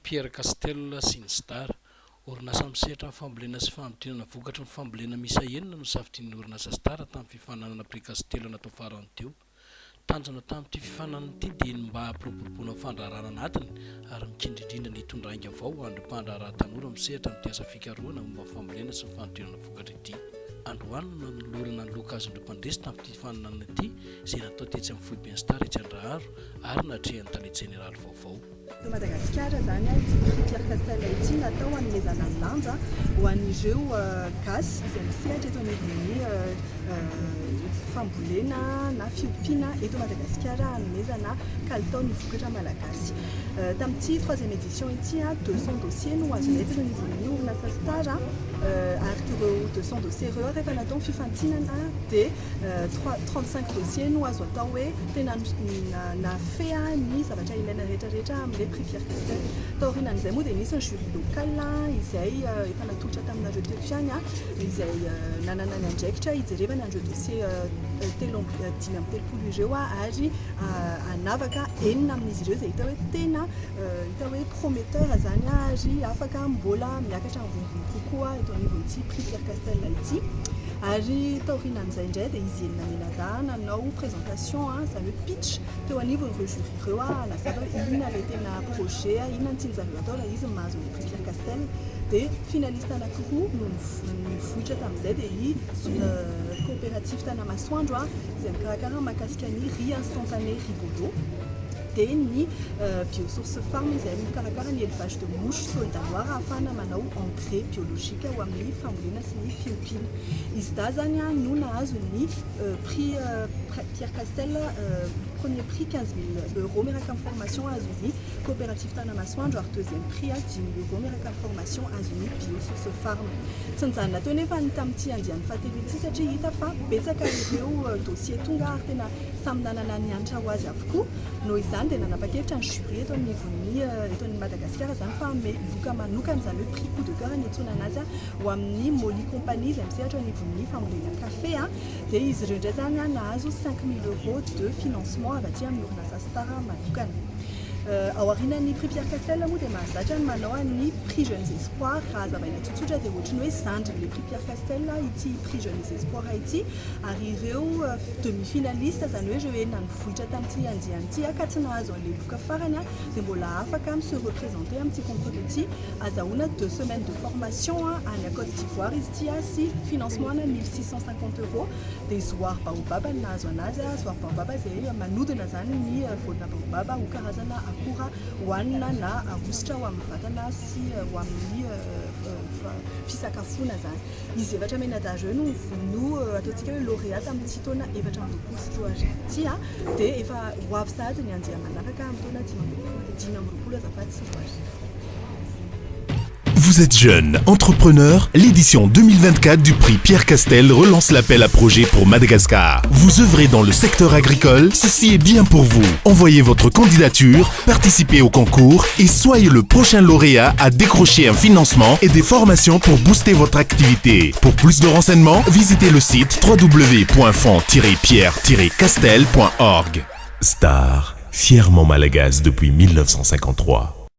Pierre Castel sy ny Star. Orinasa misehatra amin'ny fambolena sy fahantonana vokatry ny fambolena misa enina no safidin'ny orinasa Star tamin'ny fifananana Prix Castel natao farany teo. Tanjona tamin'ity fifananana ity dia mba hampiroboroboana fandraharana anatiny ary mikindrindrindra ny tondrainga avao ho an'ireo mpandraharaha tanora misehatra amin'ny asa fikarohana momba fambolena sy ny fahantonana vokatra ity. Androany no nolorana ny lokazon'ireo mpandresy tamin'ity fifananana ity izay natao tetsy amin'ny foiben'ny Star etsy Andraharo ary natrehan'ny tany jeneraly vaovao. Madagasikara zany ity Pierre Castel ity natao hanomezana ny lanja ho an'ireo gasy izay misehatra eto anivon'ny fambolena na fiompiana eto Madagasikara hanomezana kalitao ny vokatra malagasy. Tamin'ity 3e édition ity 200 dossiers no azonay eto anivon'ny orinasa Star ary ireo 200 dossiers ireo rehefa natao fifantinana dia 35 dossiers no azo atao hoe tena nafea ny zavatra ilaina rehetrarehetra amin'ilay Prix Pierre Castel. Taorianan'izay moa dia nisy ny jury local izay efa natolotra taminareo teto ihany izay nanana ny andraikitra hijerevana an'ireo dossier 5-telopolo ireo ary anavaka 9 amin'izy ireo izay hita hoe tena hita hoe prometteur zany ary afaka mbola miakatra mivonivony kokoa eto anivon'ity Prix Pierre Castel ity. Ary taorianan'izay indray dia izy enina menada nanao présentation zany hoe pitch teo anivon'ireo jury ireo anazava hoe inona ilay tena projet inona ny tianjareo atao raha izy mahazo ny Prix Pierre Castel dia finaliste anankiroa no nivohitra tamin'izay dia i coopérative Tanamasoandro izay mikarakara mahakasika ny riz instantané Rigodo dia ny biosource farm izay mikarakara ny élevage de mouche soldaroire ahafahana manao engrais biologika ho amin'ny fambolena sy ny fiompiana. Izy da zany no nahazo ny prix Pierre Castel premier prix 15 000 € miaraka amin'ny formation azony coopérative Tanamasoandro ary deuxième prix 10 000 € miaraka amin'ny formation azony biosource farm. Tsy nijanona natao nefa ny tamin'ity andiany fahatelo ity satria hita fa betsaka ireo dossier tonga ary tena samy nanana ny anitra ho azy avokoa. Noho izany dia nanapa-kevitra ny jury eto an'ny Madagasikara zany fa loka manokana zany hoe prix coup de cœur ny antsonana azy ho amin'ny Molly compagnie izay misehatra anivon'ny fambolena kafe dia izy ireo indray zany nahazo 5 000 € de financement avy aty amin'ny orinasa Star manokana. Ao aorianan'ny Prix Pierre Castel moa dia mahazatra ny manao ny Prix Jeunes Espoirs raha zavaina tsotsotra dia ohatrany hoe zandrin'ilay Prix Pierre Castel ity Prix Jeunes Espoirs ity ary ireo demi-finaliste zany hoe ireo enina nivohitra tamin'ity andiany ity ka tsy nahazo an'ilay loka farany dia mbola afaka se représenter amin'ity concours ity azahoana 2 semaines de formation any Côte d'Ivoire izy ity sy financement ana 1 650 € dia Zoar Baobab no nahazo anazy. Zoar Baobab izay manodina zany ny volona baobab ho karazana akora hohanina na ahositra ho amin'ny vatana sy ho amin'ny fisakafoana zany. Izy efatra menadage no ataontsika hoe lauréat amin'ity taona 4 ity dia efa ho avy sahady ny anjeha manaraka amin'ny taona 20 azafady sy 4. Vous êtes jeune, entrepreneur, l'édition 2024 du prix Pierre Castel relance l'appel à projets pour Madagascar. Vous œuvrez dans le secteur agricole, ceci est bien pour vous. Envoyez votre candidature, participez au concours et soyez le prochain lauréat à décrocher un financement et des formations pour booster votre activité. Pour plus de renseignements, visitez le site www.fond-pierre-castel.org. Star, fièrement malagasy depuis 1953.